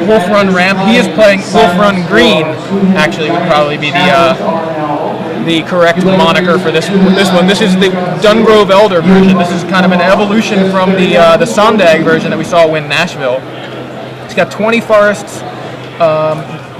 Wolf Run Ramp. He is playing Wolf Run Green. Actually, would probably be the correct moniker for this one. This is the Dungrove Elder version. This is kind of an evolution from the Sondag version that we saw win Nashville. It's got 20 forests,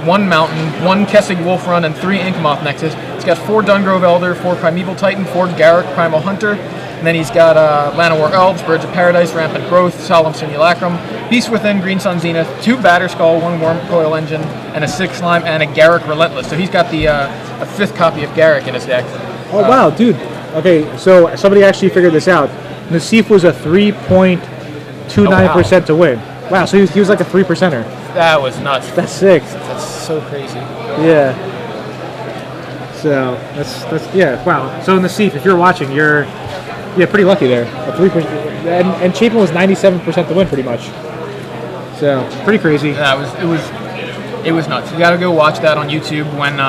1 mountain, 1 Kessig Wolf Run, and 3 Inkmoth Nexus. It's got 4 Dungrove Elder, 4 Primeval Titan, 4 Garruk Primal Hunter, and then he's got Llanowar Elves, Birds of Paradise, Rampant Growth, Solemn Simulacrum, Beast Within, Green Sun Zenith, 2 Batterskull, 1 Wormcoil Engine, and a 6 Slime, and a Garruk Relentless. So he's got the a 5th copy of Garruk in his deck. Oh wow, dude. Okay, so somebody actually figured this out. Nassif was a 3.29% to win. Wow, so he was like a 3%er. That was nuts. That's sick. That's so crazy. Yeah. So that's yeah. Wow. So Nassif, if you're watching, you're pretty lucky there. A 3%, and Chapin was 97% to win, pretty much. So pretty crazy. That it was nuts. You got to go watch that on YouTube when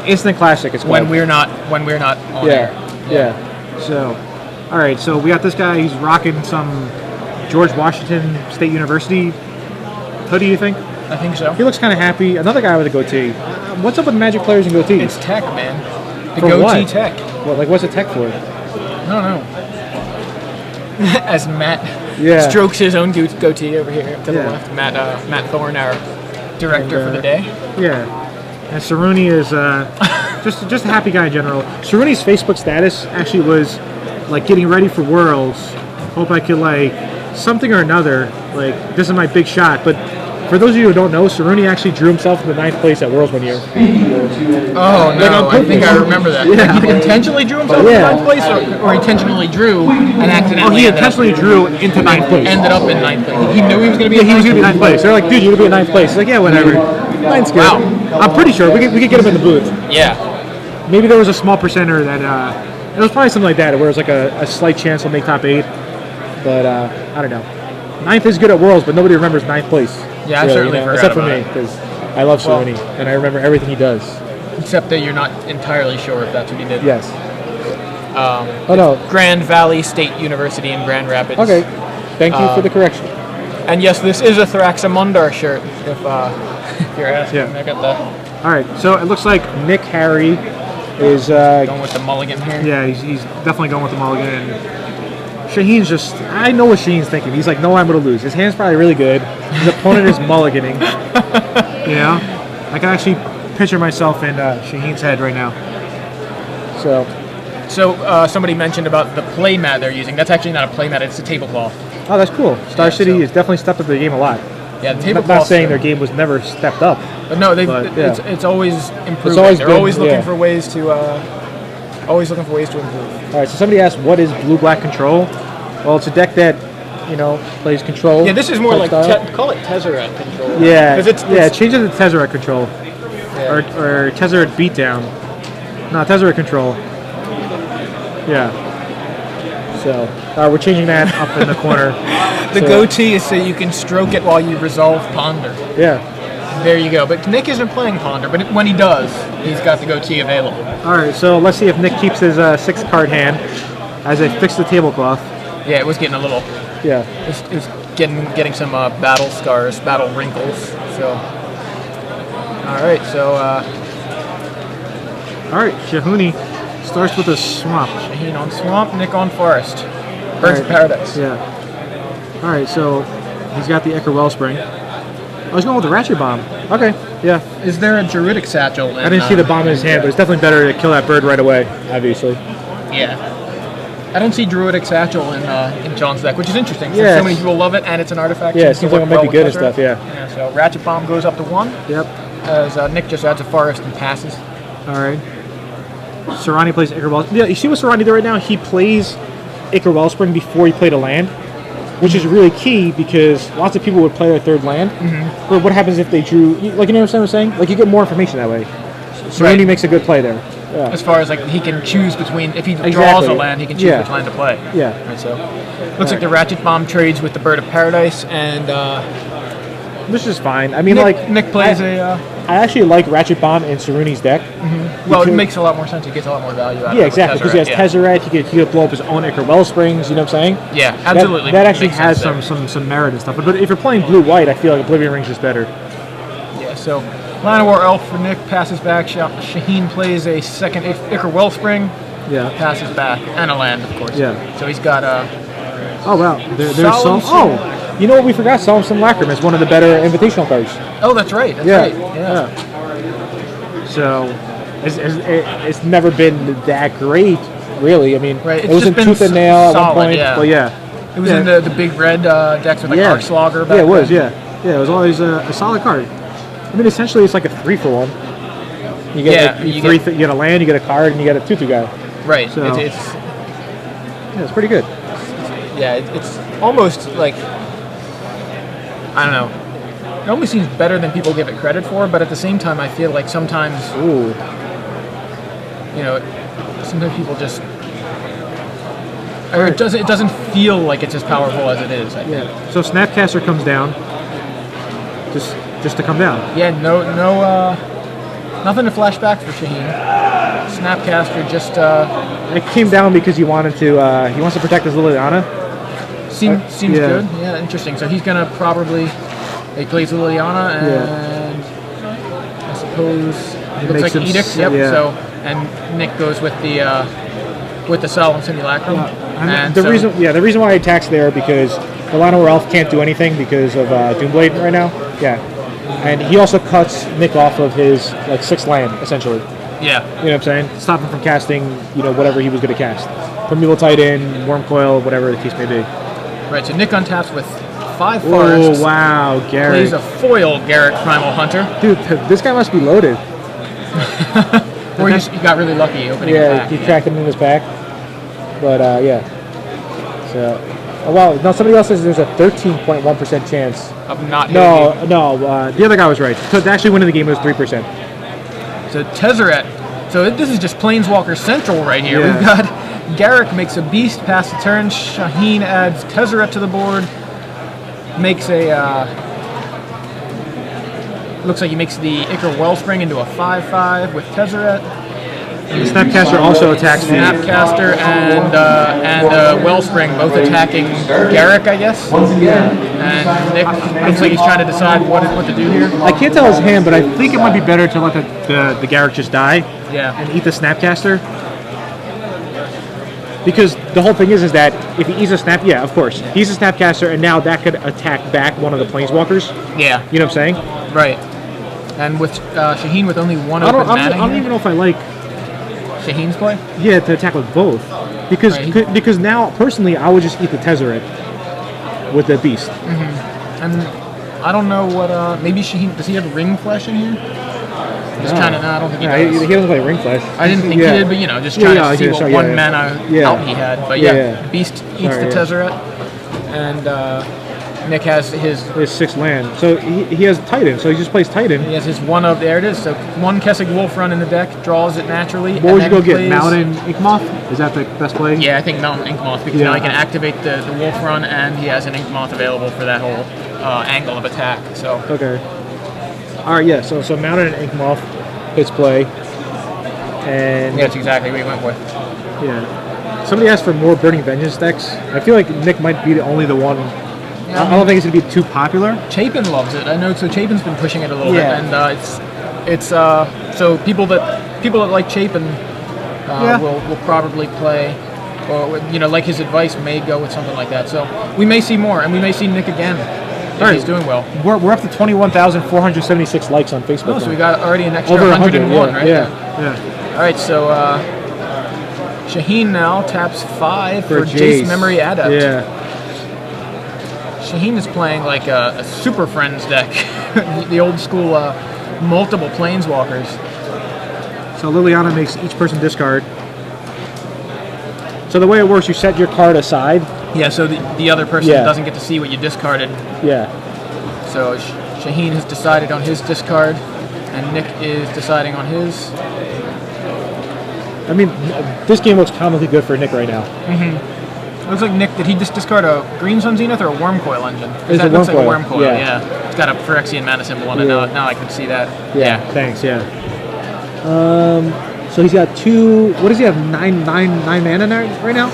instant classic. It's when we're not on air. Yeah. So, all right. So we got this guy. He's rocking some George Washington State University hoodie, you think? I think so. He looks kind of happy. Another guy with a goatee. What's up with Magic players and goatees? It's tech, man. The For goatee what? tech. Well, like, what's it tech for? I don't know. As Matt strokes his own goatee over here to the left. Matt Thorne, our director for the day. Yeah. And Soorani is just a happy guy in general. Soorani's Facebook status actually was like getting ready for Worlds. Hope I could like something or another. Like, this is my big shot. But for those of you who don't know, Soorani actually drew himself into 9th place at Worlds one year. Oh, no, I think I remember that. Yeah. Like he intentionally drew himself into 9th place, or intentionally drew and accidentally he intentionally drew into 9th place. Ended up in 9th place. He knew he was going to be in 9th place. They're like, dude, you're going to be in 9th place. He's like, yeah, whatever. 9th's good. Wow. I'm pretty sure. We could get him in the booth. Yeah. Maybe there was a small percenter that, it was probably something like that, where it was like a slight chance he'll make top 8. But, I don't know. 9th is good at Worlds, but nobody remembers 9th place. Yeah, I certainly forgot except for about me, because I love Soorani, and I remember everything he does. Except that you're not entirely sure if that's what he did. Yes. No. Grand Valley State University in Grand Rapids. Okay. Thank you for the correction. And yes, this is a Thraxamundar shirt, if you're asking. Yeah. I got the... All right, so it looks like Nick Harry is... going with the mulligan here. Yeah, he's definitely going with the mulligan. And Shaheen's just... I know what Shaheen's thinking. He's like, no, I'm going to lose. His hand's probably really good. His opponent is mulliganing. You know? I can actually picture myself in Shaheen's head right now. So somebody mentioned about the play mat they're using. That's actually not a play mat, it's a tablecloth. Oh, that's cool. Star City has definitely stepped up their game a lot. Yeah, the I'm tablecloth. not saying their game was never stepped up. But no, it's always improving. They're always looking for ways to improve. All right, so somebody asked, what is blue-black control? Well, it's a deck that, plays control. Yeah, this is more like call it Tezzeret control. Yeah, change it to Tezzeret control, or Tezzeret beatdown. No, Tezzeret control. Yeah. So we're changing that up in the corner. The goatee is so you can stroke it while you resolve Ponder. Yeah. There you go. But Nick isn't playing Ponder, but when he does, he's got the goatee available. All right, so let's see if Nick keeps his 6-card hand as I fix the tablecloth. Yeah, it was getting a little. Yeah. It was getting some battle scars, battle wrinkles. So. All right, so. All right, Shaheen starts with a swamp. Shaheen on swamp, Nick on forest. Birds of Paradise. Yeah. All right, so he's got the Echo Wellspring. I was going with the Ratchet Bomb. Okay, yeah. Is there a Druidic Satchel? I didn't see the bomb in his hand, but it's definitely better to kill that bird right away, obviously. Yeah. I don't see Druidic Satchel in John's deck, which is interesting. Yeah. So many people love it, and it's an artifact. Yeah, it seems like it might be good and stuff, yeah. So Ratchet Bomb goes up to 1. Yep. As Nick just adds a forest and passes. All right. Soorani plays Ichor Wellspring. Yeah, you see what Soorani did right now? He plays Ichor Wellspring before he played a land, which is really key because lots of people would play their 3rd land. Mm-hmm. But what happens if they drew... Like, you know what I'm saying? Like, you get more information that way. Soorani makes a good play there. Yeah. As far as, like, he can choose between... If he draws a land, he can choose which land to play. Yeah. Right, so, looks like the Ratchet Bomb trades with the Bird of Paradise, and... Which is fine. I mean, Nick plays I I actually like Ratchet Bomb in Soorani's deck. Well, it makes a lot more sense. He gets a lot more value out of it. Yeah, exactly. Because he has Tezzeret, Tezzeret, he could blow up his own Ichor Wellsprings. You know what I'm saying? Yeah, absolutely. That actually Makes has sense some merit and stuff. But if you're playing blue-white, I feel like Oblivion Ring's just better. Yeah. So, Line of War Elf for Nick passes back. Shaheen plays a second Ichor Wellspring. Yeah. Passes back and a land, of course. Yeah. So he's got Oh wow, there's Solemn some. Oh, you know what we forgot? Solemn Lacrim is one of the better invitational cards. Oh, that's right. That's right. Yeah. So, it's never been that great, really. I mean, Right. it was in Tooth and Nail at one point, but yeah. It was in the big red decks with like Arc Slogger. Yeah, it was. Yeah, it was always a solid card. I mean, essentially, it's like a 3-for-1. You get you get a land, you get a card, and you get a 2/2 guy. Right. So, it's pretty good. Yeah, it's almost like, I don't know. It almost seems better than people give it credit for, but at the same time, I feel like sometimes, sometimes people just, or it doesn't feel like it's as powerful as it is. I think. Yeah. So Snapcaster comes down, just to come down. Yeah. Nothing to flashback for Shaheen. Snapcaster just. It came down because he wanted to. He wants to protect his Liliana. Seems good. Yeah, interesting. So he's gonna probably. He plays Liliana, and I suppose it looks like Edict. Yep. Yeah. So and Nick goes with the Solemn Simulacrum. And the reason why he attacks there because the Line of War Elf can't do anything because of Doomblade right now. Yeah, and he also cuts Nick off of his 6th land essentially. Yeah. You know what I'm saying? Stop him from casting whatever he was going to cast. Primeval Titan, Wormcoil, whatever the case may be. Right. So Nick untaps with 5 forests. Oh wow, Garrick. Plays a foil Garrick Primal Hunter. Dude, this guy must be loaded. Or he got really lucky opening his pack. He tracked him in his pack. But yeah. So, no, somebody else says there's a 13.1% chance of not hitting you. No, the other guy was right. To actually win in the game, it was 3%. So Tezzeret. So this is just Planeswalker Central right here. Yeah. We've got Garrick makes a beast, pass the turn. Shaheen adds Tezzeret to the board. Makes looks like he makes the Ichor Wellspring into a 5/5 with Tezzeret. Snapcaster also attacks Snapcaster and Wellspring both attacking Garrick, I guess. Yeah. And Nick looks like he's trying to decide what to do here. I can't tell his hand, but I think it might be better to let the Garrick just die. Yeah. And eat the Snapcaster. Because the whole thing is that if he eats a of course, he's a Snapcaster, and now that could attack back one of the Planeswalkers. Yeah. You know what I'm saying? Right. And with Shaheen with only one open mana, I don't even know if I like Shaheen's play? Yeah, to attack with both. Because now, personally, I would just eat the Tezzeret with the Beast. Mm-hmm. And I don't know what, maybe Shaheen, does he have Ring Flesh in here? Just trying to, I don't think he does. He doesn't play Ring Flesh. I didn't think he did, but just trying to see what one mana out he had. But Beast eats the Tezzeret. And Nick has his 6th land. So he has Titan, so he just plays Titan. He has his one of, there it is. So one Kessig Wolf Run in the deck, draws it naturally. What would you go get? Mountain Inkmoth? Is that the best play? Yeah, I think Mountain Inkmoth, because now he can activate the Wolf Run, and he has an Inkmoth available for that whole angle of attack. So okay. All right, yeah. So Mountain and Inkmoth hits play, and that's exactly what he went with. Yeah. Somebody asked for more Burning Vengeance decks. I feel like Nick might be the one. I don't think it's going to be too popular. Chapin loves it. I know. So Chapin's been pushing it a little bit, and it's so people that like Chapin will probably play, or like his advice may go with something like that. So we may see more, and we may see Nick again. He's doing well. We're up to 21,476 likes on Facebook. Oh, so we got already an extra over 101, right? Yeah. All right, so Shaheen now taps 5 for Jace Memory Adept. Yeah. Shaheen is playing like a Super Friends deck, the old school multiple Planeswalkers. So Liliana makes each person discard. So the way it works, you set your card aside. Yeah, so the other person doesn't get to see what you discarded. Yeah. So Shaheen has decided on his discard, and Nick is deciding on his. I mean, this game looks comically good for Nick right now. Mm-hmm. Looks like Nick, did he just discard a Green Sun Zenith or a Worm Coil engine? It's that a looks Worm like a Coil, Worm Coil, yeah. It's got a Phyrexian mana symbol on it, now I can see that. Yeah, thanks, yeah. So he's got 2, what does he have, 9 mana right now?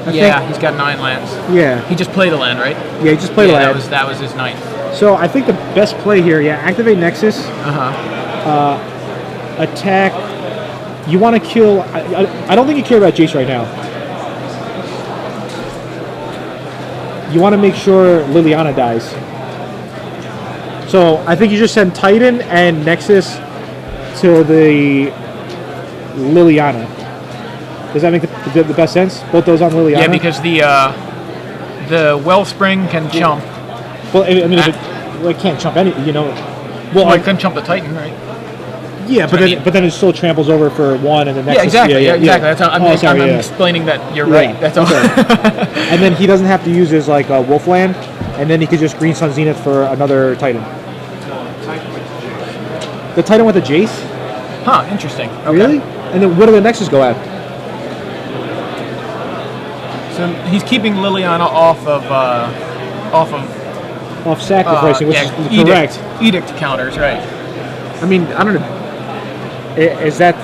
I think. He's got 9 lands. Yeah. He just played a land, right? Yeah, he just played a land. That was his 9th. So I think the best play here, activate Nexus. Attack. You want to kill. I don't think you care about Jace right now. You want to make sure Liliana dies. So I think you just send Titan and Nexus to the Liliana. Does that make the best sense? Both those on Liliana? Yeah, because the Wellspring can jump. Well, I mean, it can't jump any, Well, it can jump the Titan, right? Yeah, but then it still tramples over for 1 and the next. Yeah, exactly. Yeah, exactly. That's how I'm yeah. explaining that you're right. That's all. And then he doesn't have to use his Wolf Land, and then he could just Green Sun Zenith for another Titan. The Titan with a Jace? Huh, interesting. Okay. Really? And then what do the Nexus go at? So he's keeping Liliana off of sacrificing, which is correct. Edict counters, right? I mean, I don't know. Is that?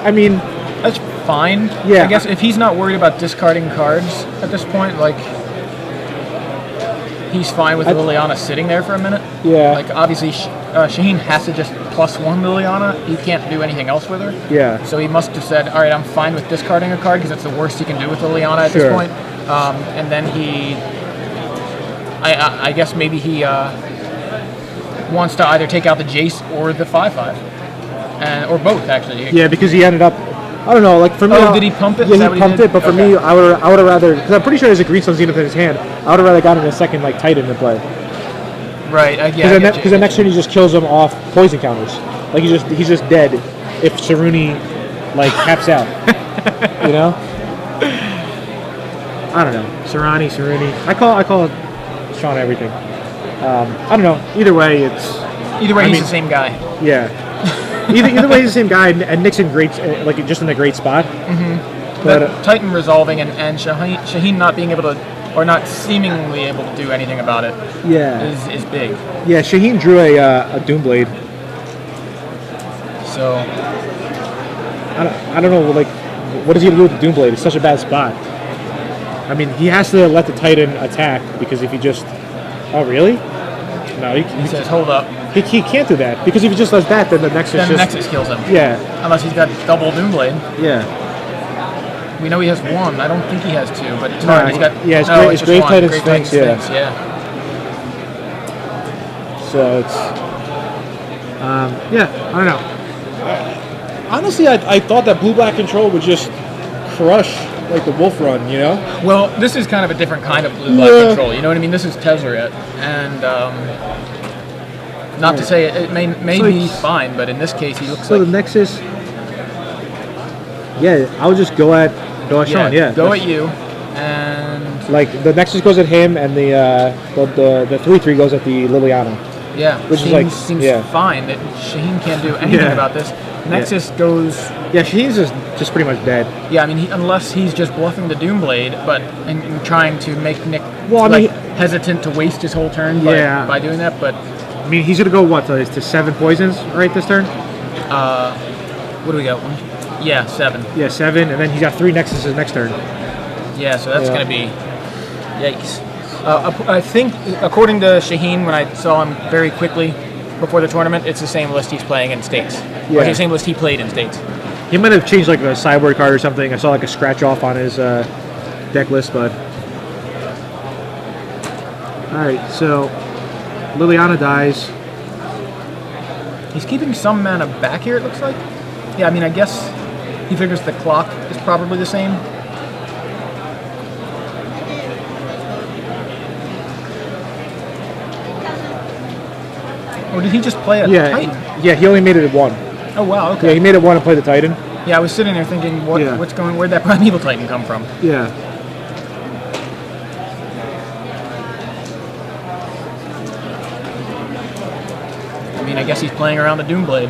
I mean, that's fine. Yeah. I guess if he's not worried about discarding cards at this point, he's fine with Liliana sitting there for a minute. Yeah. Like obviously, Shaheen has to just +1 Liliana. He can't do anything else with her. Yeah. So he must have said, all right, I'm fine with discarding a card because that's the worst he can do with Liliana at this point. And then I guess maybe he wants to either take out the Jace or the 5/5, or both actually. Yeah, because he ended up. I don't know. Like for me, did he pump it? Yeah, he pumped it. But for me, I would have rather, because I'm pretty sure there's a Green Sun Zenith in his hand. I would have rather gotten a second Titan to play. Right. Because the next turn he just kills him off poison counters. Like he's just dead if Soorani caps out. I don't know. Soorani. I call Sean everything. I don't know. Either way, he's the same guy. Yeah. Either way, he's the same guy, and Nick's in great, just in a great spot. Mm-hmm. But Titan resolving and Shaheen not being able to, or not seemingly able to do anything about it. Yeah. Is big. Yeah, Shaheen drew a Doomblade. So. I don't know. What does he do with the Doomblade? It's such a bad spot. I mean, he has to let the Titan attack because if he just... Oh, really? No, he says, hold up. He can't do that because if he just does that, then the Nexus kills him. Yeah. Unless he's got double Doomblade. Yeah. We know he has 1. I don't think he has 2, but it's hard. He's got... it's Grave Titan Sphinx, yeah. So it's... I don't know. Honestly, I thought that blue-black control would just crush the Wolf Run, Well, this is kind of a different kind of blue-black control. You know what I mean? This is Tezzeret, and not to say it may be fine, but in this case, he looks so the Nexus. Yeah, I would just go at Sean. Yeah, go at you, and the Nexus goes at him, and the 3/3 goes at the Liliana. Yeah, which seems fine. That Shaheen can't do anything about this. Nexus goes... Yeah, Shaheen's just pretty much dead. Yeah, I mean, unless he's just bluffing the Doomblade, and trying to make Nick hesitant to waste his whole turn by doing that, but... I mean, he's going to go, to 7 poisons, right, this turn? What do we got? 1? Yeah, 7. Yeah, 7, and then he's got 3 Nexuses next turn. Yeah, so that's going to be... Yikes. I think, according to Shaheen, when I saw him very quickly before the tournament, it's the same list he's playing in States. Yeah. Or the same list he played in States. He might have changed a sideboard card or something. I saw a scratch off on his deck list, but... Alright, so Liliana dies. He's keeping some mana back here, it looks like. Yeah, I mean, I guess he figures the clock is probably the same. Or did he just play a Titan? Yeah, he only made it at 1. Oh, wow, okay. Yeah, he made it 1 and played the Titan. Yeah, I was sitting there thinking, where'd that Primeval Titan come from? Yeah. I mean, I guess he's playing around the Doomblade.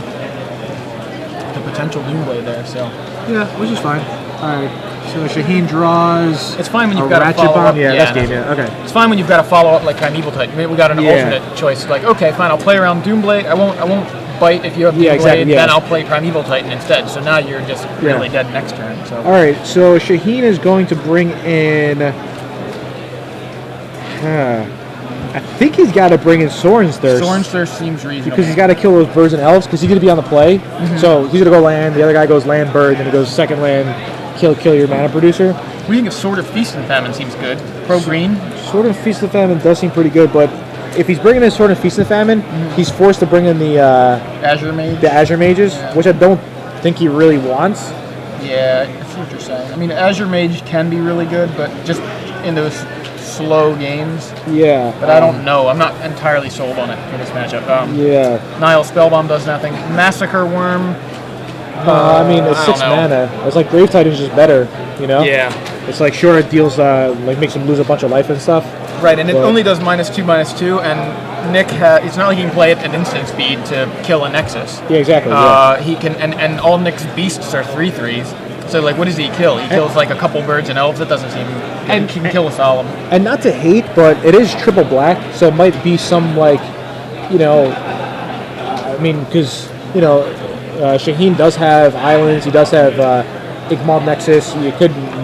The potential Doomblade there, so. Yeah, which is fine. Alright. So Shaheen draws. It's fine when you've a got to ratchet follow bomb. up. Yeah, that's game. Yeah, okay. It's fine when you've got to follow up like Primeval Titan. We got an alternate choice. Like, okay, fine, I'll play around Doomblade. I won't bite if you have Doomblade. Exactly, Then I'll play Primeval Titan instead. So now you're just really dead next turn. So. All right, so Shaheen is going to bring in. I think he's got to bring in Soren's Thirst. Soren's Thirst seems reasonable. Because he's got to kill those birds and elves, because he's going to be on the play. So he's going to go land, the other guy goes land bird, then he goes second land, kill your mana producer. What do you think of Sword of Feast and Famine seems good? Pro green? Sword of Feast and Famine does seem pretty good, but if he's bringing in Sword of Feast and Famine, he's forced to bring in the Azure Mage? The Azure Mages, which I don't think he really wants. Yeah, I see what you're saying. I mean, Azure Mage can be really good, but just in those slow games. Yeah. But I don't know. I'm not entirely sold on it for this matchup. Nile Spellbomb does nothing. Massacre Worm. I mean, it's 6 mana. It's like Grave Titan's just better, you know? Yeah. It's like, sure, it deals, like, makes him lose a bunch of life and stuff. Right, and it only does -2/-2, and Nick, it's not like he can play it at instant speed to kill a Nexus. Yeah, exactly. He can, and all Nick's beasts are 3/3s. So, like, what does he kill? He kills, like, a couple birds and elves. That doesn't seem... And he can kill a Solemn. And not to hate, but it is triple black, so it might be some, like, you know... I mean, because, you know, Shaheen does have islands. He does have Igmal Nexus.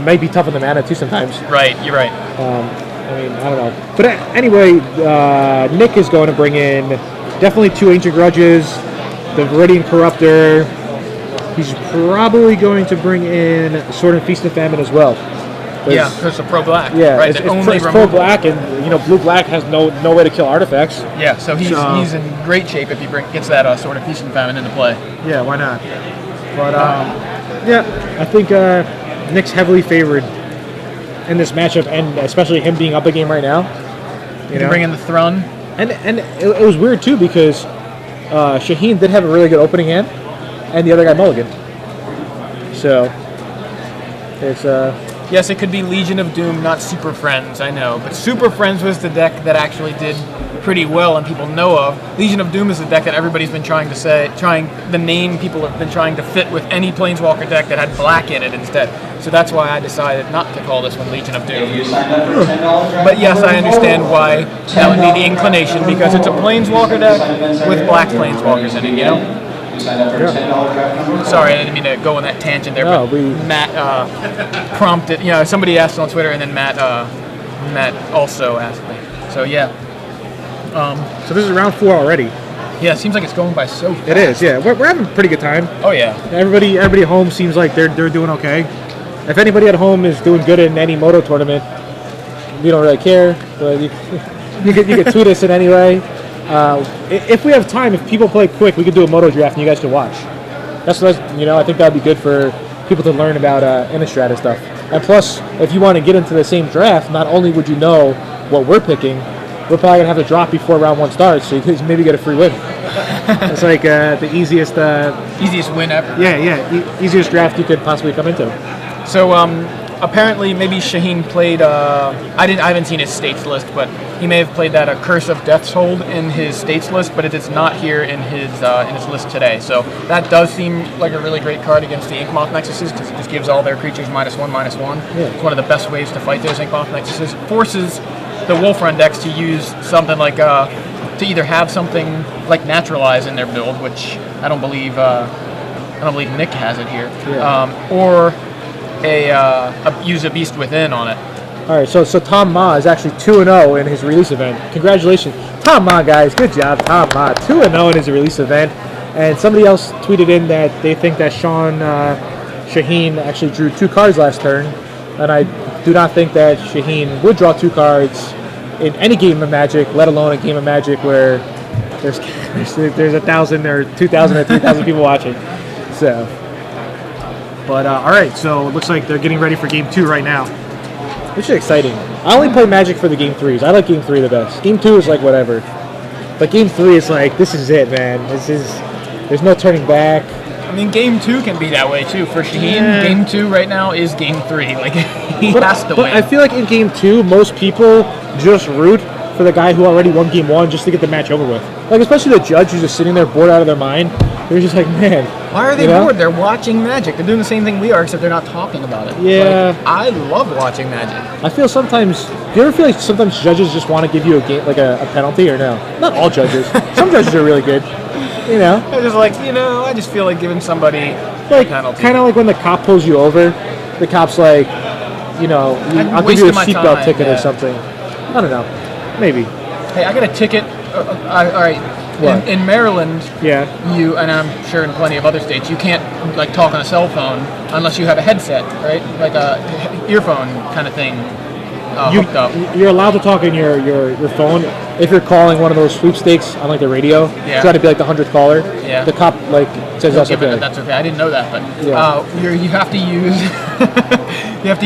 Might be tough on the mana, too, sometimes. Right, you're right. I mean, I don't know. But anyway, Nick is going to bring in definitely 2 Ancient Grudges, the Viridian Corruptor. He's probably going to bring in Sword and Feast and Famine as well. Yeah, because it's pro-black. Yeah, right, it's pro-black, and, you know, blue-black has no way to kill artifacts. Yeah, so he's in great shape if he gets that Sword of Feast and Famine into play. Yeah, why not? But, yeah, I think Nick's heavily favored in this matchup, and especially him being up a game right now. You can bring in the Thrun. And it was weird, too, because Shaheen did have a really good opening hand, and the other guy mulliganed. So, it's... Yes, it could be Legion of Doom, not Super Friends, I know. But Super Friends was the deck that actually did pretty well and people know of. Legion of Doom is the deck that everybody's been trying to the name people have been trying to fit with any Planeswalker deck that had black in it instead. So that's why I decided not to call this one Legion of Doom. But yes, I understand why that would be the inclination, because it's a Planeswalker deck with black Planeswalkers in it, you know? Sorry, I didn't mean to go on that tangent there, but Matt prompted, you know, somebody asked on Twitter, and then Matt also asked me. So, yeah. So this is round 4 already. Yeah, it seems like it's going by so fast. It is, yeah. We're having a pretty good time. Oh, yeah. Everybody at home seems like they're doing okay. If anybody at home is doing good in any Moto tournament, we don't really care. But you can tweet us in any way. If we have time, if people play quick, we could do a Moto draft and you guys can watch. That's you know, I think that would be good for people to learn about Innistrad and stuff. And plus, if you want to get into the same draft, not only would you know what we're picking, we're probably gonna have to drop before round 1 starts, so you could maybe get a free win. It's like the easiest win ever. Yeah, easiest draft you could possibly come into. So apparently, maybe Shaheen played. I haven't seen his states list, but he may have played that Curse of Death's Hold in his states list, but it is not here in his list today. So that does seem like a really great card against the Inkmoth Nexuses, because it just gives all their creatures -1/-1. Yeah. It's one of the best ways to fight those Inkmoth Nexuses. Forces the Wolf Run decks to use something like to either have something like Naturalize in their build, which I don't believe Nick has it here, or use a Beast Within on it. All right, so Tom Ma is actually 2-0 in his release event. Congratulations, Tom Ma, guys. Good job, Tom Ma. 2-0 in his release event. And somebody else tweeted in that they think that Shaheen actually drew 2 cards last turn, and I do not think that Shaheen would draw 2 cards in any game of Magic, let alone a game of Magic where there's 1,000 or 2,000 or 3,000 people watching. So, but all right, so it looks like they're getting ready for Game 2 right now, which is exciting. I only play Magic for the Game 3s. I like Game 3 the best. Game 2 is like whatever, but Game 3 is like, this is it, man. There's no turning back. I mean, Game 2 can be that way too. For Shaheen, Game 2 right now is Game 3. Like, he has to win. But I feel like in Game 2, most people just root for the guy who already won Game 1 just to get the match over with. Like, especially the judge who's just sitting there bored out of their mind. They're just like, man, Why are they You know? bored? They're watching Magic. They're doing the same thing we are, except they're not talking about it. Yeah. Like, I love watching Magic. I feel sometimes. Do you ever feel like sometimes judges just want to give you a game, like a penalty, or no? Not all judges. Some judges are really good. You know, I just like, I just feel like giving somebody like a penalty. kind of like when the cop pulls you over, the cop's like, I'll give you a wasting my seatbelt time, ticket yeah. or something. I don't know. Maybe. Hey, I got a ticket. All right. What? In Maryland, Yeah. you, and I'm sure in plenty of other states, you can't like talk on a cell phone unless you have a headset, right? Like a earphone kind of thing hooked up. You're allowed to talk in your phone if you're calling one of those sweepstakes on like the radio. Yeah. Try to be like the 100th caller. Yeah. The cop like says that's Give it- okay. That's okay. I didn't know that, but Yeah. you have to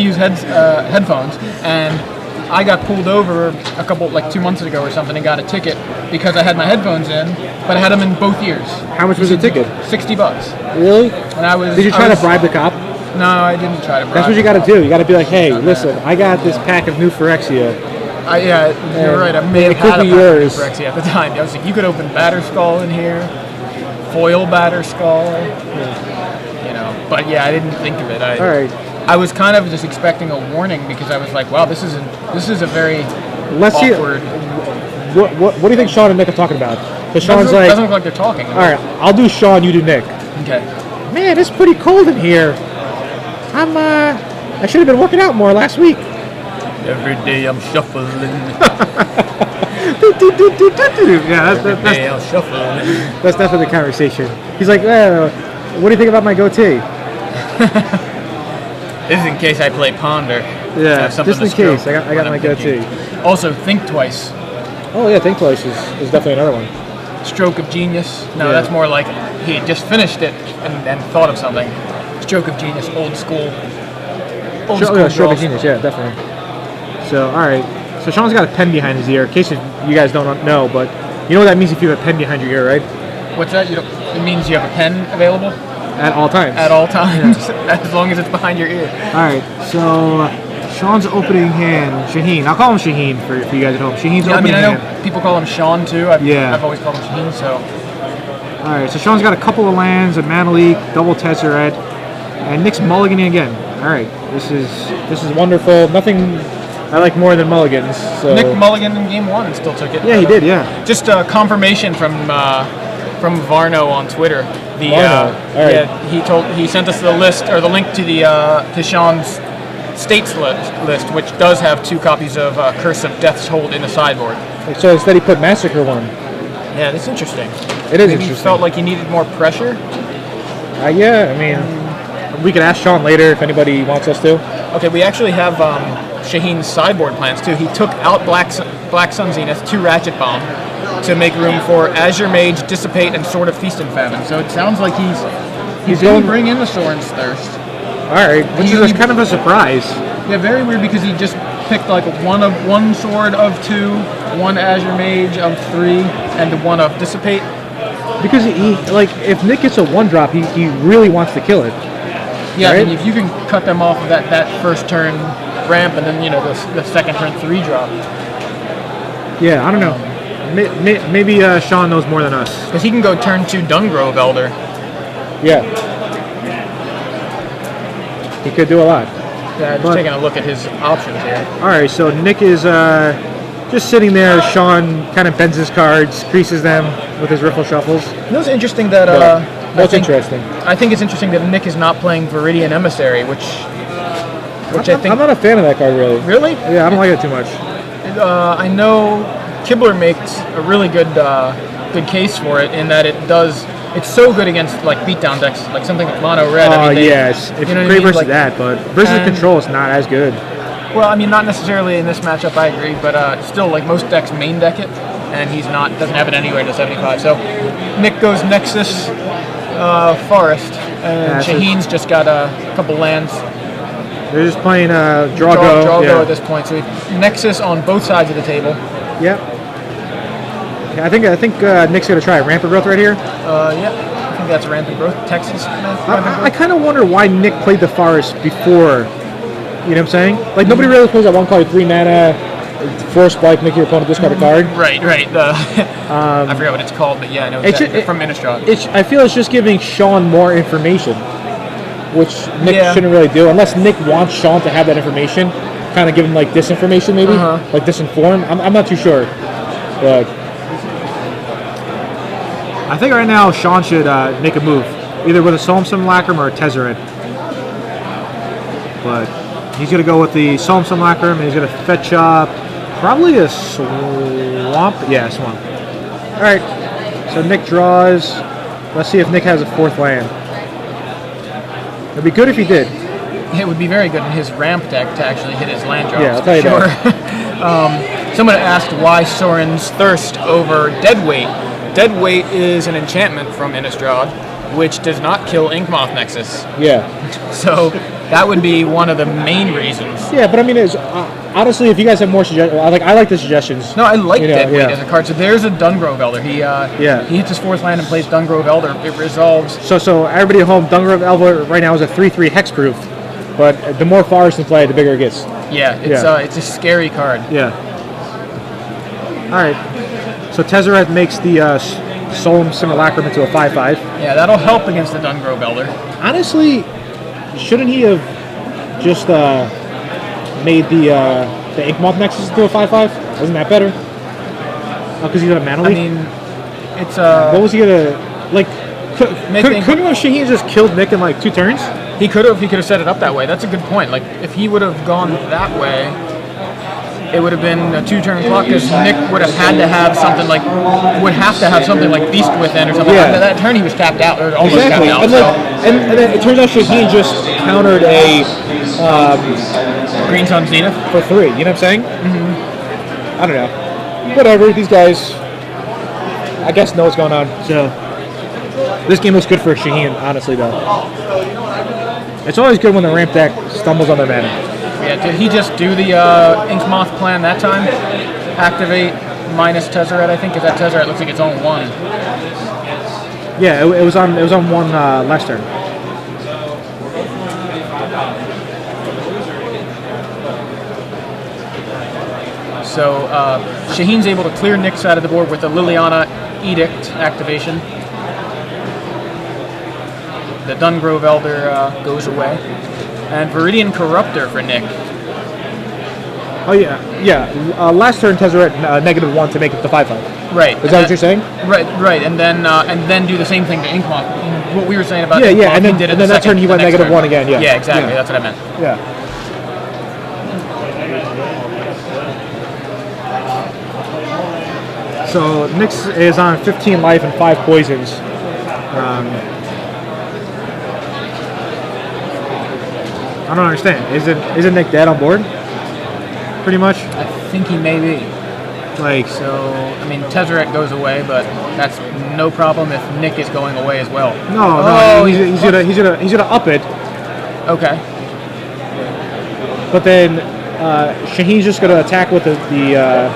use headphones, and I got pulled over a couple 2 months ago or something and got a ticket because I had my headphones in, but I had them in both ears. How much was the ticket? $60. Really? And I was. Did you try to bribe the cop? No, I didn't try to bribe. That's what you got to do. You got to be like, hey, listen, I got this pack of new Phyrexia. Yeah, you're right. I may it have could had a be pack of yours. Phyrexia at the time. I was like, you could open Batterskull in here, foil Batterskull. But yeah, I didn't think of it. All right. I was kind of just expecting a warning because I was like, wow, this is a very Let's see. awkward. What do you think Sean and Nick are talking about? Because Sean's Doesn't like, look like they're talking. all right, I'll do Sean, you do Nick. Okay. Man, it's pretty cold in here. I should have been working out more last week. Every day I'm shuffling. Yeah, Every day I'm shuffling. that's definitely the conversation. He's like, what do you think about my goatee? This is in case I play Ponder. Yeah, Have something just in to stroke case. I got when my I'm thinking. goatee. Also, think twice. Oh yeah, Think Twice is definitely another one. Stroke of genius. No, Yeah. that's more like he just finished it and thought of something. Stroke of genius, old school. Old school. Stroke of draws. Genius, yeah, definitely. So, all right. So Sean's got a pen behind his ear. In case you guys don't know, but you know what that means if you have a pen behind your ear, right? What's that? It means you have a pen available At all times. at all times, as long as it's behind your ear. All right. So Sean's opening hand, Shaheen. I'll call him Shaheen for you guys at home. Shaheen's Yeah, I opening mean, I know hand. people call him Sean too. I've always called him Shaheen. So All right. So Sean's got a couple of lands, a Mana Leak, double Tezzeret, and Nick's mulliganing again. All right. This is wonderful. Nothing I like more than mulligans. So. Nick Mulligan in game one and still took it. Yeah, he did. Yeah. Just confirmation from Varno on Twitter. Varno, all right. Yeah, he sent us the list or the link to the to Sean's states list, which does have 2 copies of Curse of Death's Hold in the sideboard. So instead he put Massacre one. Yeah, that's interesting. It is Maybe interesting. He felt like he needed more pressure. Yeah, I mean, we could ask Sean later if anybody wants us to. Okay, we actually have Shaheen's sideboard plans too. He took out Black Sun Zenith, 2 Ratchet Bomb, to make room for Azure Mage, Dissipate, and Sword of Feast and Famine. So it sounds like he's going to bring in the Soren's Thirst. All right, which is kind of a surprise. Yeah, very weird because he just picked like one sword of 2, 1 Azure Mage of 3, and 1 of Dissipate. Because he like if Nick gets a 1-drop, he really wants to kill it. Yeah, Right? and if you can cut them off of that first turn ramp and then the second turn 3-drop. Yeah, I don't know. Maybe Sean knows more than us. Because he can go turn 2 Dungrove Elder. Yeah. He could do a lot. Yeah, just taking a look at his options here. All right, so Nick is just sitting there. Sean kind of bends his cards, creases them with his riffle shuffles. You know, it's interesting that That's interesting. I think it's interesting that Nick is not playing Viridian Emissary, which I think I'm not a fan of that card, really. really. Yeah, I don't like it too much. I know Kibler makes a really good case for it in that it's so good against like beatdown decks, like something like mono red. Oh yes, it's you know what I great mean? versus Like, that, but versus control, it's not as good. well, I mean, not necessarily in this matchup. I agree, but still, like most decks main deck it, and doesn't have it anywhere to 75. So Nick goes Nexus, Forest, and so Shaheen's just got a couple lands. They're just playing draw Go yeah. at this point. So Nexus on both sides of the table. Yep. Yeah, I think Nick's gonna try Rampant Growth right here. Yeah, I think that's Rampant Growth, Texas. I kind of wonder why Nick played the Forest before. You know what I'm saying? Like nobody really plays that 1 card 3 mana force spike, make your opponent discard a card. Right. I forgot what it's called, but yeah, I know exactly. From Innistrad. I feel it's just giving Sean more information, which Nick shouldn't really do, unless Nick wants Sean to have that information. Kind of give him like disinformation, maybe, like disinform. I'm not too sure, but I think right now Sean should make a move, either with a Solemn Simulacrum or a Tezzeret. But he's gonna go with the Solemn Simulacrum, and he's gonna fetch up probably a Swamp. Yeah, Swamp. All right. So Nick draws. Let's see if Nick has a 4th land. It'd be good if he did. It would be very good in his ramp deck to actually hit his land drops. Yeah, I'll tell you that. Someone asked why Soren's Thirst over Deadweight. Deadweight is an enchantment from Innistrad, which does not kill Inkmoth Nexus. Yeah. So that would be one of the main reasons. Yeah, but I mean, honestly, if you guys have more suggestions, I like the suggestions. No, I like Deadweight as a card. So there's a Dungrove Elder. He hits his 4th land and plays Dungrove Elder. It resolves. So everybody at home, Dungrove Elder right now is a 3/3 hexproof, but the more forests in play, the bigger it gets. Yeah, it's a scary card. Yeah. All right. So Tezzeret makes the Solemn Simulacrum into a 5/5. Yeah, that'll help against the Dungrove Elder. Honestly, shouldn't he have just made the Inkmoth Nexus into a 5/5? Isn't that better? Oh, because he's got a mana leak? I mean, it's what was he gonna like? Couldn't Shaheen just killed Nick in like 2 turns? He could have set it up that way. That's a good point. Like if he would have gone that way, it would have been a 2-turn clock because Nick would have had to have something like Beast Within or something. After that turn, he was tapped out or almost tapped out. And then it turns out Shaheen just countered a Green Sun Zenith for 3. You know what I'm saying? Mm-hmm. I don't know. Whatever. These guys, I guess, know what's going on. So this game looks good for Shaheen, honestly, though. It's always good when the ramp deck stumbles on their mana. Yeah, did he just do the Inkmoth plan that time? Activate minus Tezzeret, I think, because that Tezzeret looks like it's on 1. Yeah, it was on 1 last turn. So Shaheen's able to clear Nick's side of the board with the Liliana Edict activation. The Dungrove Elder goes away. And Viridian Corruptor for Nick. Oh yeah. Last turn Tezzeret -1 to make it the 5/5. Right. Is that what you're saying? Right. And then do the same thing to Inkmoth. What we were saying about Inkmoth, and then that turn he went -1 again. Yeah. Yeah, exactly. That's what I meant. Yeah. So Nyx is on 15 life and 5 poisons. I don't understand. Isn't Nick dead on board? Pretty much. I think he may be. Like so. I mean, Tezzeret goes away, but that's no problem if Nick is going away as well. No. He's gonna up it. Okay. But then Shaheen's just gonna attack with the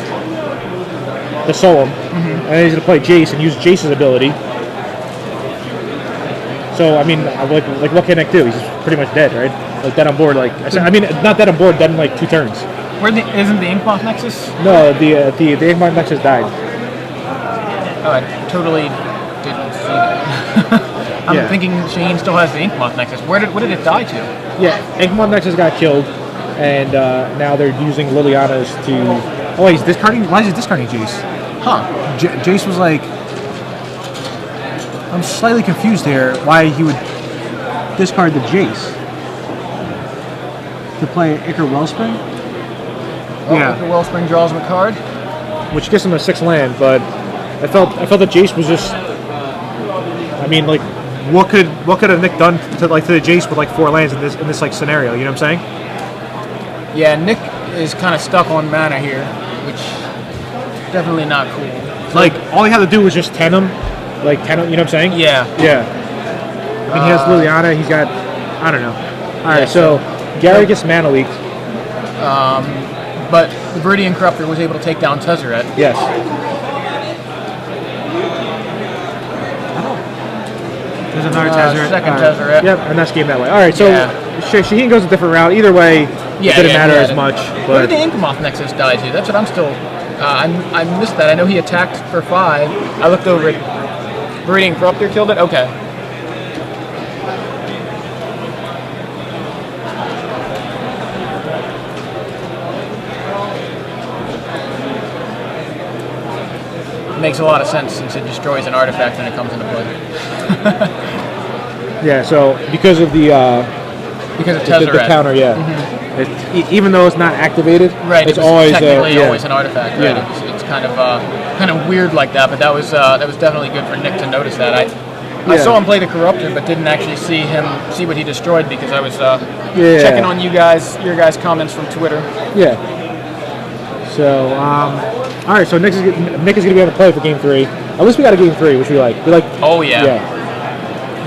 Solemn, and he's gonna play Jace and use Jace's ability. So I mean, like what can Nick do? He's pretty much dead, right? Like dead on board. Like I mean, not dead on board. Dead in like 2 turns. Isn't the Inkmoth Nexus? No, the Inkmoth Nexus died. Oh, I totally didn't see that. I'm thinking Shaheen still has the Inkmoth Nexus. What did it die to? Yeah, Inkmoth Nexus got killed, and now they're using Liliana's to. Oh, he's discarding. Why is he discarding Jace? Huh? Jace was like. I'm slightly confused here. Why he would discard the Jace to play Ichor Wellspring? Ichor Wellspring draws him a card, which gets him a 6 land. But I felt that Jace was just. I mean, like, what could have Nick done to the Jace with like 4 lands in this like scenario? You know what I'm saying? Yeah, Nick is kind of stuck on mana here, which definitely not cool. Like all he had to do was just 10 him. Like 10, you know what I'm saying? Yeah. I mean, he has Liliana. He's got, I don't know. All right, so Gary gets mana leaked. But the Viridian Corruptor was able to take down Tezzeret. Yes. There's another Tezzeret. Second Tezzeret. Yep, and that's game that way. All right, so Shaheen goes a different route. Either way, it didn't matter as much. Where But did the Ink Moth Nexus die to? That's what I'm still. I missed that. I know he attacked for 5. I looked over it. Viridian Corruptor killed it? Okay. Makes a lot of sense since it destroys an artifact when it comes into play. yeah, so because of the Tezzeret. counter, yeah. Even though it's not activated, Right, it's it was always technically always an artifact. Right? Yeah. It's kind of weird like that, but that was definitely good for Nick to notice that. I saw him play the Corruptor, but didn't actually see what he destroyed because I was checking on your guys' comments from Twitter. Yeah. So, all right. So Nick is going to be able to play for Game 3. At least we got a Game 3, which we like. Oh yeah.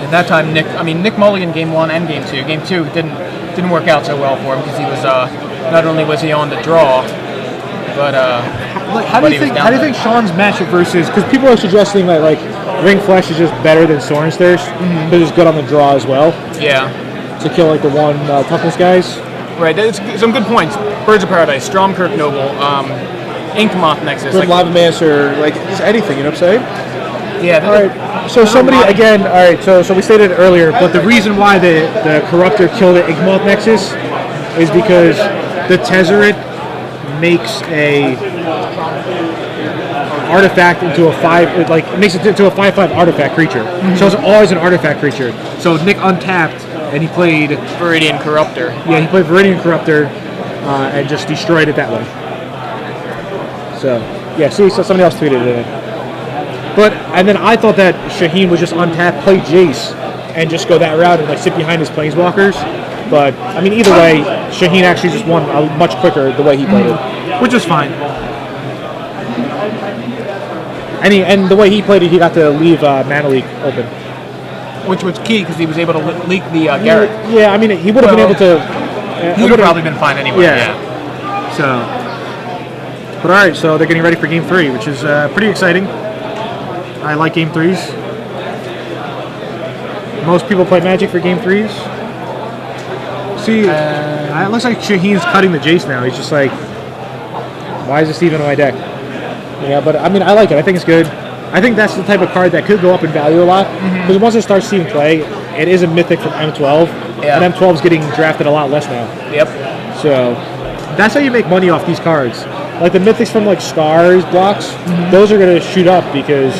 And that time, Nick mulliganed Game 1 and Game 2. Game 2 didn't work out so well for him because he was not only was he on the draw, but how do you think Sean's matchup versus, because people are suggesting that like Ring Flesh is just better than Soren's Thirst because it's good on the draw as well. Yeah. To kill like the 1 toughness guys. Right. That's some good points. Birds of Paradise, Stromkirk Noble, Ink Moth Nexus. Good Lavamancer, like just anything. You know what I'm saying? Yeah. All right. So somebody again. All right. So we stated it earlier, but the reason why the Corruptor killed the Ink Moth Nexus is because the Tezzeret makes a artifact into a 5. It like makes it into a 5/5 artifact creature. So it's always an artifact creature. So Nick untapped and he played Viridian Corruptor. Yeah, he played Viridian Corruptor and just destroyed it that way. So yeah, so somebody else tweeted it. And then I thought that Shaheen would just untap, play Jace, and just go that route and like sit behind his planeswalkers. But I mean, either way, Shaheen actually just won much quicker the way he played it, which was fine. And the way he played it, he got to leave Mana Leak open, which was key because he was able to leak the Garrett. Yeah, I mean, he would have been able to. He would have probably been fine anyway. Yeah. So, but all right, so they're getting ready for Game 3, which is pretty exciting. I like Game 3s. Most people play Magic for Game 3s. See, it looks like Shaheen's cutting the Jace now. He's just like, why is this even on my deck? Yeah, but I mean, I like it. I think it's good. I think that's the type of card that could go up in value a lot because once it starts seeing play, it is a mythic from M12, and M12 is getting drafted a lot less now. Yep. So that's how you make money off these cards. Like the mythics from like Scars blocks, those are going to shoot up because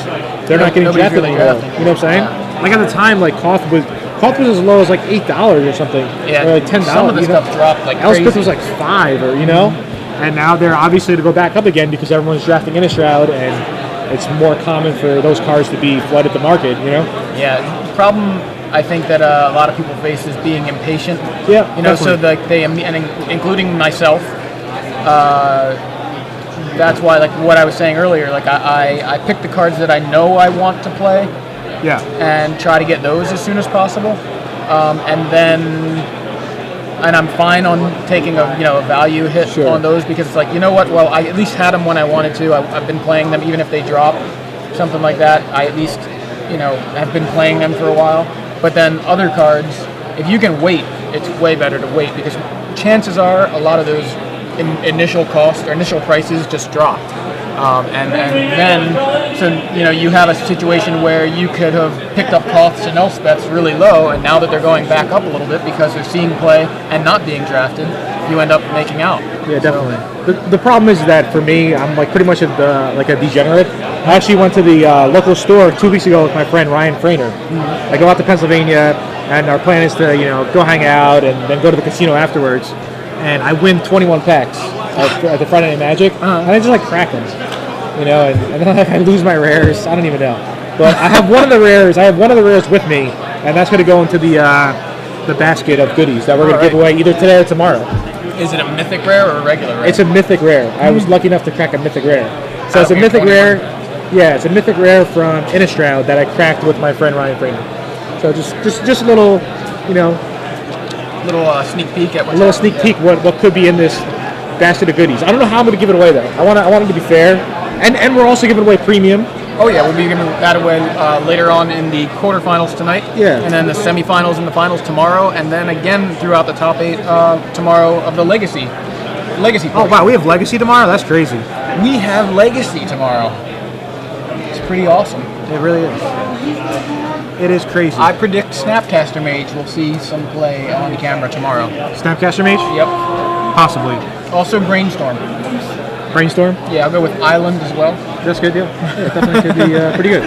they're not getting drafted really anymore. drafting. You know what I'm saying? Yeah. Like at the time, like Koth was as low as like $8 or something, or like $10. Some of the stuff dropped like Elspeth crazy. was like 5, or you know. And now they're obviously to go back up again because everyone's drafting Innistrad, and it's more common for those cards to be flooded the market, you know? Yeah, the problem I think that a lot of people face is being impatient. Yeah, you know, definitely. so like including myself, that's why like what I was saying earlier, like I pick the cards that I know I want to play, and try to get those as soon as possible, and I'm fine on taking a value hit on those because it's like, you know what, well, I at least had them when I wanted to. I've been playing them even if they drop, something like that. I at least, have been playing them for a while. But then other cards, if you can wait, it's way better to wait because chances are a lot of those initial costs or initial prices just dropped. And then, so, you have a situation where you could have picked up Koths and Elspeths really low, and now that they're going back up a little bit because they're seeing play and not being drafted, you end up making out. Yeah, definitely. The problem is that for me, I'm like pretty much a degenerate. I actually went to the local store 2 weeks ago with my friend Ryan Frainer. I go out to Pennsylvania, and our plan is to go hang out and then go to the casino afterwards. And I win 21 packs at the Friday Night Magic, and I just like crack them, and then I lose my rares. I don't even know, but I have one of the rares. I have one of the rares with me, and that's going to go into the basket of goodies that we're going to give away either today or tomorrow. Is it a mythic rare or a regular rare? It's a mythic rare. I was lucky enough to crack a mythic rare. So it's a mythic rare. Yeah, it's a mythic rare from Innistrad that I cracked with my friend Ryan Frainer. So just a little, little sneak peek at a little sneak peek what could be in this basket of goodies. I don't know how I'm going to give it away though. I want it to be fair, and we're also giving away premium. Oh yeah, we'll be giving that away later on in the quarterfinals tonight. Yeah. And then the semifinals and the finals tomorrow, and then again throughout the top 8 tomorrow of the Legacy Oh portion. wow, we have Legacy tomorrow. That's crazy. We have Legacy tomorrow. It's pretty awesome. It really is. It is crazy. I predict Snapcaster Mage will see some play on camera tomorrow. Snapcaster Mage? Yep. Possibly. Also Brainstorm. Brainstorm? Yeah, I'll go with Island as well. That's a good deal. Yeah, it definitely could be pretty good.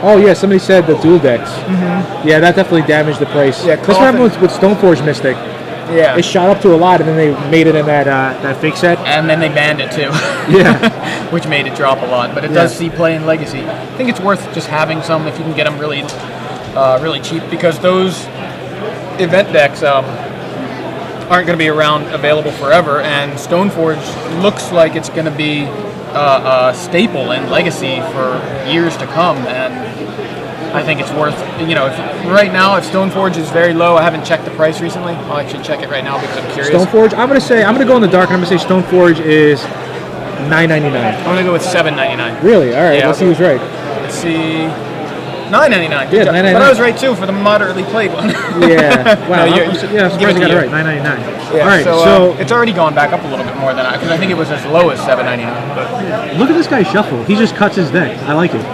Oh yeah, somebody said the dual decks. Mm-hmm. Yeah, that definitely damaged the price. Yeah, that's what happened with Stoneforge Mystic. Yeah. It shot up to a lot, and then they made it in that fake set. And then they banned it too. Yeah. Which made it drop a lot. But it does see play in Legacy. I think it's worth just having some if you can get them really, really cheap, because those event decks aren't going to be around available forever, and Stoneforge looks like it's going to be a staple in Legacy for years to come, and I think it's worth, right now, if Stoneforge is very low, I haven't checked the price recently. I'll actually check it right now because I'm curious. Stoneforge, I'm gonna go in the dark and I'm gonna say Stoneforge is $9.99. I'm gonna go with $7.99. Really? All right. Yeah, let's see who's right. Let's see. $9.99. Yeah, $9.99. But I was right too for the moderately played one. Yeah. Wow. No, I'm surprised you got it right. $9.99. Yeah, All right. so it's already gone back up a little bit more than because I think it was as low as $7.99. But look at this guy shuffle. He just cuts his deck. I like it.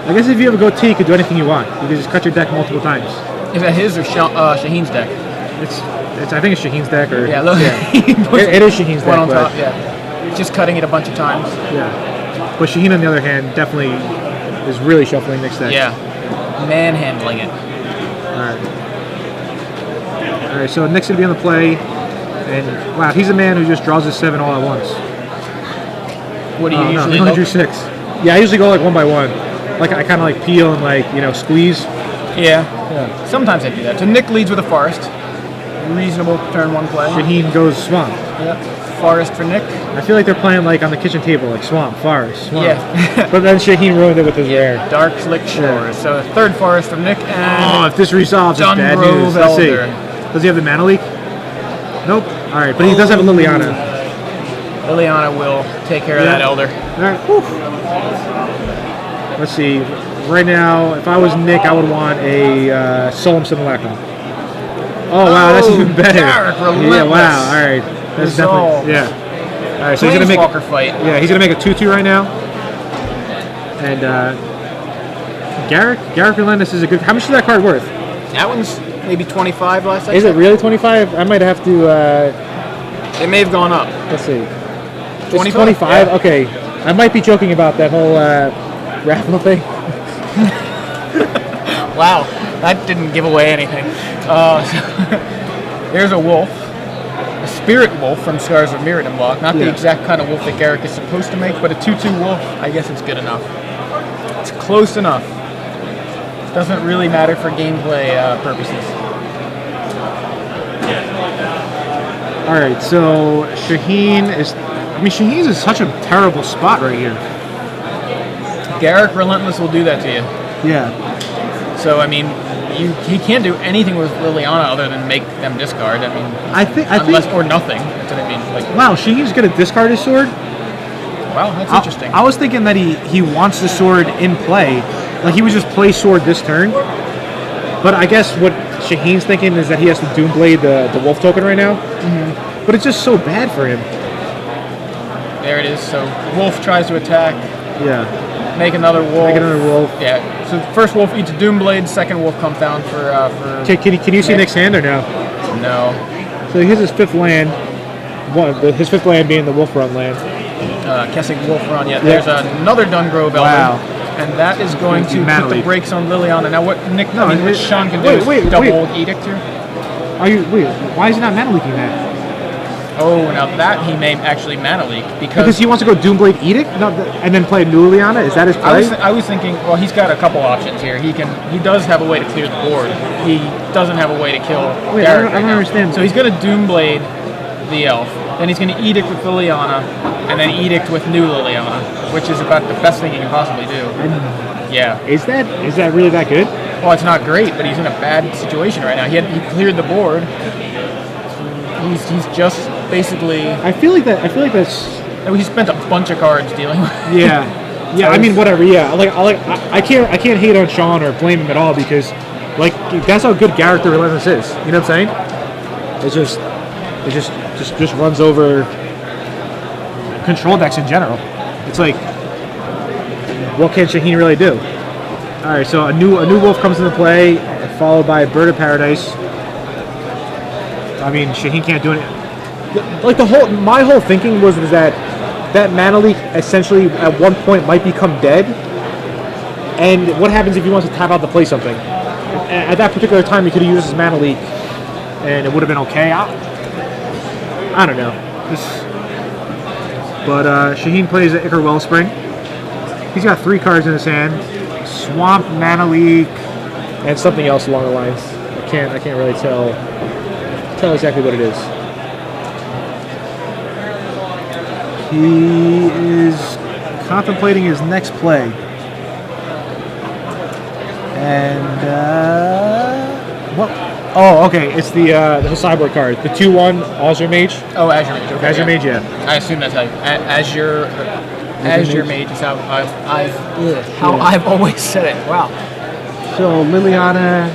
I guess if you have a goatee, you can do anything you want. You can just cut your deck multiple times. is that his or Shaheen's deck? I think it's Shaheen's deck or Yeah, look. It is Shaheen's One deck. on But, top, yeah. Just cutting it a bunch of times. yeah. But Shaheen on the other hand definitely is really shuffling Nick's deck. Yeah. Manhandling it. All right. So Nick's gonna be on the play, and wow, he's a man who just draws his 7 all at once. What do you No, usually he only look? drew 6. Yeah, I usually go like 1 by 1. Like I kind of like peel and like squeeze. Yeah. Sometimes I do that. So Nick leads with a Forest. Reasonable turn 1 play. Shaheen goes swamp. Yep. Forest for Nick. I feel like they're playing like on the kitchen table, like swamp, forest, swamp. Yeah. But then Shaheen ruined it with his rare. Dark Slick Shores. So third Forest from Nick Oh, and if this resolves, it's bad Dungrove news. Let's see. Elder. Does he have the mana leak? Nope. All right, but he does have a Liliana. Liliana will take care of that Elder. All right. Whew. Let's see. Right now, if I was Nick, I would want a Solemn Simulacrum. Oh wow, that's even better. Garrick, Yeah, relentless. wow. All right, that's Resolve. definitely All right, so he's gonna make Planeswalker fight. Yeah, he's gonna make a 2/2 right now. And Garrick Relentless is a good. How much is that card worth? That one's maybe 25 last I Is it checked. really 25? I might have to. It may have gone up. Let's see. 25? 25. Yeah. Okay, I might be joking about that whole raffle thing. Wow, that didn't give away anything. There's a wolf. A spirit wolf from Scars of Mirrodin block. Not the Yeah. exact kind of wolf that Garrick is supposed to make, but a 2/2 wolf, I guess it's good enough. It's close enough. Doesn't really matter for gameplay purposes. All right, so Shaheen is. I mean, Shaheen's in such a terrible spot right here. Garrick Relentless will do that to you. Yeah. So, I mean, he can't do anything with Liliana other than make them discard. I mean, I think. or nothing. That's what I mean. Like, Wow, Shaheen's gonna discard his sword. wow, that's interesting. I was thinking that he wants the sword in play, like he would just play sword this turn. But I guess what Shaheen's thinking is that he has to Doomblade the wolf token right now. Mm-hmm. But it's just so bad for him. There it is. So wolf tries to attack. Yeah. Make another wolf. Make another wolf. Yeah. So first wolf eats a Doomblade. Second wolf comes down for. Can you see Nick's hand or no? No. So here's his 5th land. His 5th land being the Wolf Run land. Kessig Wolf Run. Yeah. There's another Dungrove Elder. Wow. And that is going to Mana put the leak. brakes on Liliana. Now what Nick? No, I mean, what Sean can do is double Edict here. Why is he not mana leaking that? Oh, now that he may actually mana leak Because he wants to go Doomblade Edict, and then play New Liliana. Is that his play? I was thinking. Well, he's got a couple options here. He does have a way to clear the board. He doesn't have a way to kill. Wait, Garrick I don't now. understand. So he's going to Doomblade the elf. Then he's going to Edict with Liliana, and then Edict with new Liliana, which is about the best thing he can possibly do. Yeah. Is that really that good? Well, it's not great, but he's in a bad situation right now. He cleared the board. He's just basically. I feel like that's He spent a bunch of cards dealing with. Yeah, I mean, whatever. Yeah, I can't hate on Sean or blame him at all because, like, that's how good Garrett the Relentless is. You know what I'm saying? It just runs over control decks in general. It's like, what can Shaheen really do? All right, so a new wolf comes into play, followed by Bird of Paradise. I mean, Shaheen can't do it. Like my whole thinking was that mana leak essentially at one point might become dead. And what happens if he wants to tap out to play something? At that particular time, he could have used his mana leak, and it would have been okay. I don't know. But Shaheen plays Ichor Wellspring. He's got 3 cards in his hand: Swamp, Mana Leak, and something else along the lines. I can't really tell exactly what it is. He is contemplating his next play. And what? Oh, okay. It's the sideboard card, the 2/1 Azure Mage. Oh, Azure Mage. Okay, Azure Mage, yeah. I assume that's how Azure Mage is how I've always said it. Wow. So Liliana.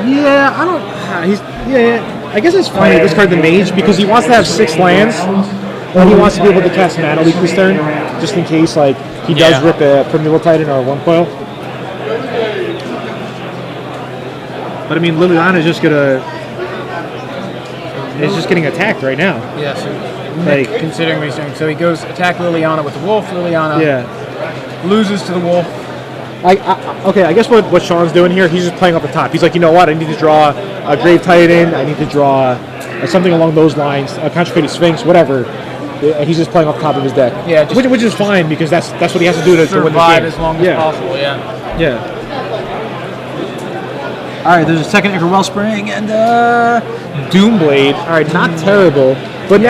Yeah, I don't. I guess it's fine to discard the Mage because he wants to have 6 lands. And he wants to be able to cast Mana Leak this turn, just in case like he does rip a Primeval Titan or 1 coil. But I mean, Liliana is just getting attacked right now. Yeah, so considering what he's doing. So he goes attack Liliana with the wolf. Liliana loses to the wolf. Okay, I guess what Sean's doing here, he's just playing off the top. He's like, you know what, I need to draw a Grave Titan, I need to draw something along those lines, a Consecrated Sphinx, whatever. He's just playing off the top of his deck. Yeah, which is fine because that's what he has to do to survive as long as possible. Yeah. All right, there's a second Ichor Wellspring and Doomblade. All right, not terrible, but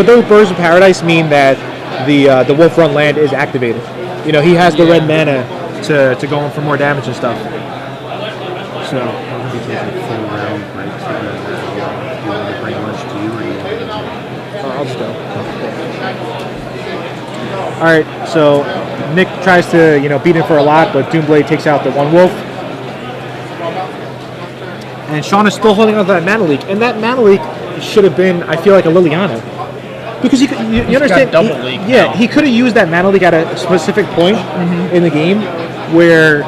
those Birds of Paradise mean that the Wolf Run land is activated. You know, he has the red mana to go in for more damage and stuff. So I'll just go. All right, so Nick tries to beat him for a lot, but Doomblade takes out the 1 wolf. And Sean is still holding on to that Mana Leak, and that Mana Leak should have been, I feel like, a Liliana. Because you understand, got double leak he could have used that Mana Leak at a specific point in the game where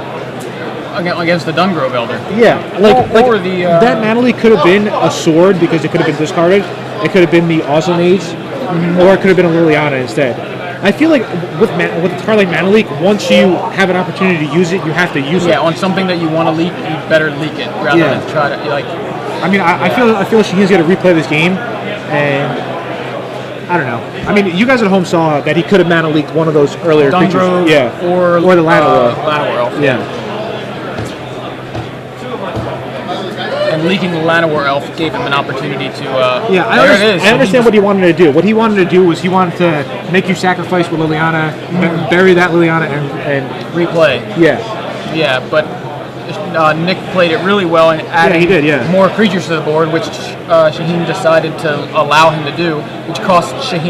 against the Dungrove Elder. Yeah, that Mana Leak could have been a sword because it could have been discarded. It could have been the Awesome Mage, or it could have been a Liliana instead. I feel like with a card like Mana Leak, once you have an opportunity to use it, you have to use it. Yeah, on something that you want to leak, you better leak it rather than try to like. I mean, I feel Shaheen's going to replay this game, and I don't know. I mean, you guys at home saw that he could have Mana Leaked one of those earlier Dungrove, creatures. or the Llanowar. Elf. Yeah. And leaking the Llanowar Elf gave him an opportunity to. I understand what he wanted to do. What he wanted to do was he wanted to make you sacrifice with Liliana, bury that Liliana, and replay. Yeah, but Nick played it really well and added more creatures to the board, which Shaheen decided to allow him to do, which cost Shaheen